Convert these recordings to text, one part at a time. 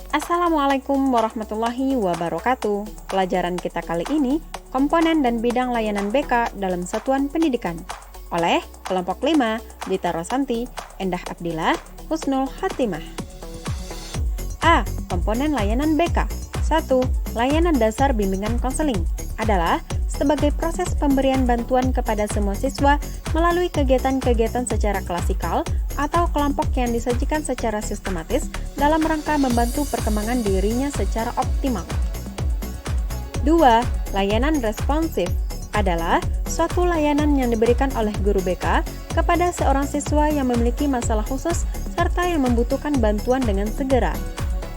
Assalamualaikum warahmatullahi wabarakatuh. Pelajaran kita kali ini, komponen dan bidang layanan BK dalam satuan pendidikan. Oleh kelompok 5, Dita Rosanti, Endah Abdillah, Husnul Hatimah. A. Komponen layanan BK. 1. Layanan dasar bimbingan konseling adalah sebagai proses pemberian bantuan kepada semua siswa melalui kegiatan-kegiatan secara klasikal atau kelompok yang disajikan secara sistematis dalam rangka membantu perkembangan dirinya secara optimal. 2. Layanan responsif adalah suatu layanan yang diberikan oleh guru BK kepada seorang siswa yang memiliki masalah khusus serta yang membutuhkan bantuan dengan segera.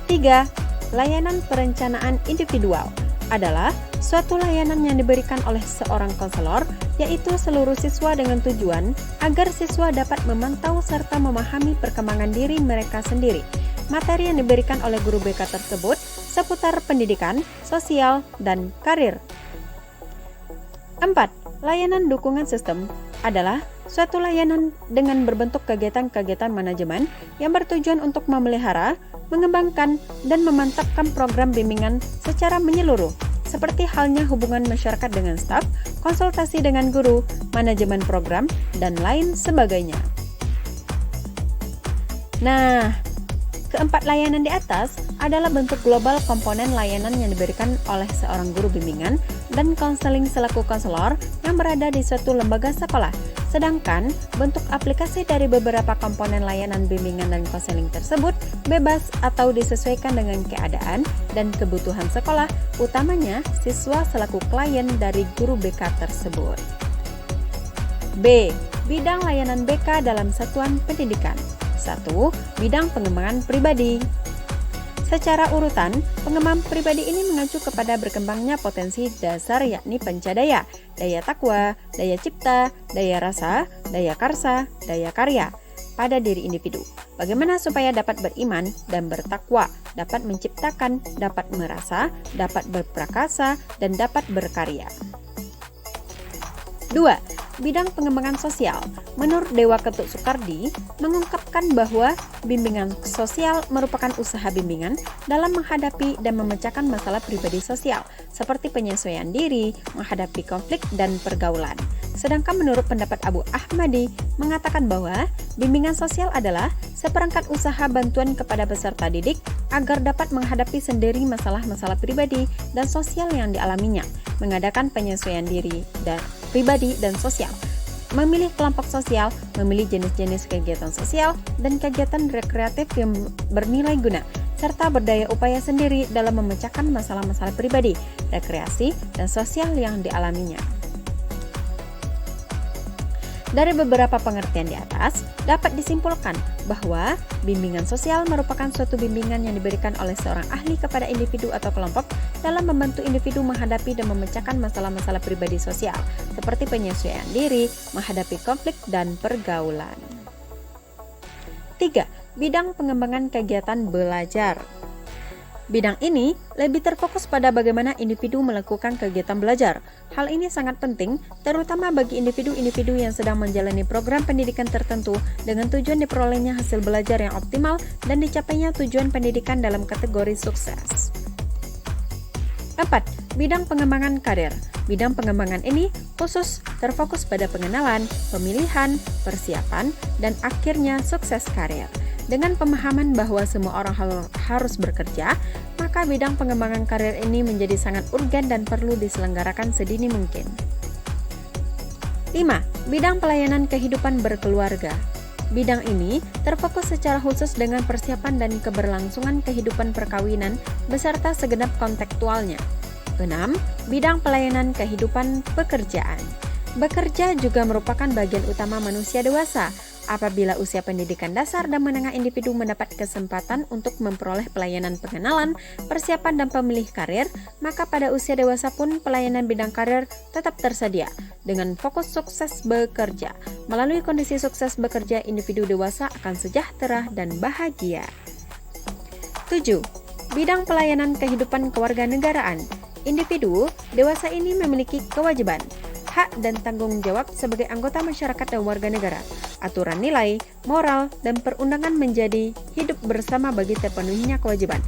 3. Layanan perencanaan individual adalah suatu layanan yang diberikan oleh seorang konselor, yaitu seluruh siswa dengan tujuan agar siswa dapat memantau serta memahami perkembangan diri mereka sendiri. Materi yang diberikan oleh guru BK tersebut seputar pendidikan, sosial, dan karir. 4. Layanan dukungan sistem adalah suatu layanan dengan berbentuk kegiatan-kegiatan manajemen yang bertujuan untuk memelihara, mengembangkan, dan memantapkan program bimbingan secara menyeluruh, seperti halnya hubungan masyarakat dengan staf, konsultasi dengan guru, manajemen program, dan lain sebagainya. Nah, keempat layanan di atas adalah bentuk global komponen layanan yang diberikan oleh seorang guru bimbingan dan konseling selaku konselor yang berada di suatu lembaga sekolah. Sedangkan bentuk aplikasi dari beberapa komponen layanan bimbingan dan konseling tersebut bebas atau disesuaikan dengan keadaan dan kebutuhan sekolah, utamanya siswa selaku klien dari guru BK tersebut. B. Bidang layanan BK dalam satuan pendidikan. 1. Bidang pengembangan pribadi. Secara urutan, pengembangan pribadi ini mengacu kepada berkembangnya potensi dasar yakni pencadaya, daya takwa, daya cipta, daya rasa, daya karsa, daya karya pada diri individu. Bagaimana supaya dapat beriman dan bertakwa, dapat menciptakan, dapat merasa, dapat berprakasa, dan dapat berkarya. 2. Bidang pengembangan sosial. Menurut Dewa Ketuk Soekardi, mengungkapkan bahwa bimbingan sosial merupakan usaha bimbingan dalam menghadapi dan memecahkan masalah pribadi sosial, seperti penyesuaian diri, menghadapi konflik, dan pergaulan. Sedangkan menurut pendapat Abu Ahmadi, mengatakan bahwa bimbingan sosial adalah seperangkat usaha bantuan kepada peserta didik agar dapat menghadapi sendiri masalah-masalah pribadi dan sosial yang dialaminya, mengadakan penyesuaian diri dan pribadi dan sosial, memilih kelompok sosial, memilih jenis-jenis kegiatan sosial, dan kegiatan rekreatif yang bernilai guna, serta berdaya upaya sendiri dalam memecahkan masalah-masalah pribadi, rekreasi, dan sosial yang dialaminya. Dari beberapa pengertian di atas, dapat disimpulkan bahwa bimbingan sosial merupakan suatu bimbingan yang diberikan oleh seorang ahli kepada individu atau kelompok dalam membantu individu menghadapi dan memecahkan masalah-masalah pribadi sosial, seperti penyesuaian diri, menghadapi konflik, dan pergaulan. 3. Bidang pengembangan kegiatan belajar. Bidang ini lebih terfokus pada bagaimana individu melakukan kegiatan belajar. Hal ini sangat penting, terutama bagi individu-individu yang sedang menjalani program pendidikan tertentu dengan tujuan diperolehnya hasil belajar yang optimal dan dicapainya tujuan pendidikan dalam kategori sukses. 4. Bidang pengembangan karir. Bidang pengembangan ini khusus terfokus pada pengenalan, pemilihan, persiapan, dan akhirnya sukses karir. Dengan pemahaman bahwa semua orang harus bekerja, maka bidang pengembangan karir ini menjadi sangat urgen dan perlu diselenggarakan sedini mungkin. 5. Bidang pelayanan kehidupan berkeluarga. Bidang ini terfokus secara khusus dengan persiapan dan keberlangsungan kehidupan perkawinan beserta segenap kontekstualnya. 6. Bidang pelayanan kehidupan pekerjaan. Bekerja juga merupakan bagian utama manusia dewasa. Apabila usia pendidikan dasar dan menengah individu mendapat kesempatan untuk memperoleh pelayanan pengenalan, persiapan, dan pemilih karir, maka pada usia dewasa pun pelayanan bidang karir tetap tersedia. Dengan fokus sukses bekerja, melalui kondisi sukses bekerja, individu dewasa akan sejahtera dan bahagia. 7. Bidang pelayanan kehidupan kewarganegaraan. Individu dewasa ini memiliki kewajiban, hak, dan tanggung jawab sebagai anggota masyarakat dan warga negara. Aturan nilai, moral, dan perundangan menjadi hidup bersama bagi terpenuhinya kewajiban,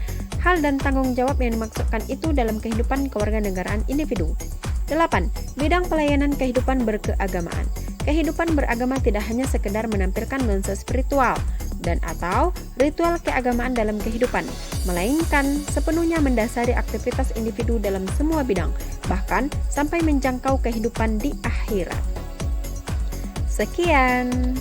hal dan tanggung jawab yang dimaksudkan itu dalam kehidupan kewarganegaraan individu. 8. Bidang pelayanan kehidupan berkeagamaan. Kehidupan beragama tidak hanya sekedar menampilkan nuansa spiritual dan atau ritual keagamaan dalam kehidupan, melainkan sepenuhnya mendasari aktivitas individu dalam semua bidang, bahkan sampai menjangkau kehidupan di akhirat. Sekian.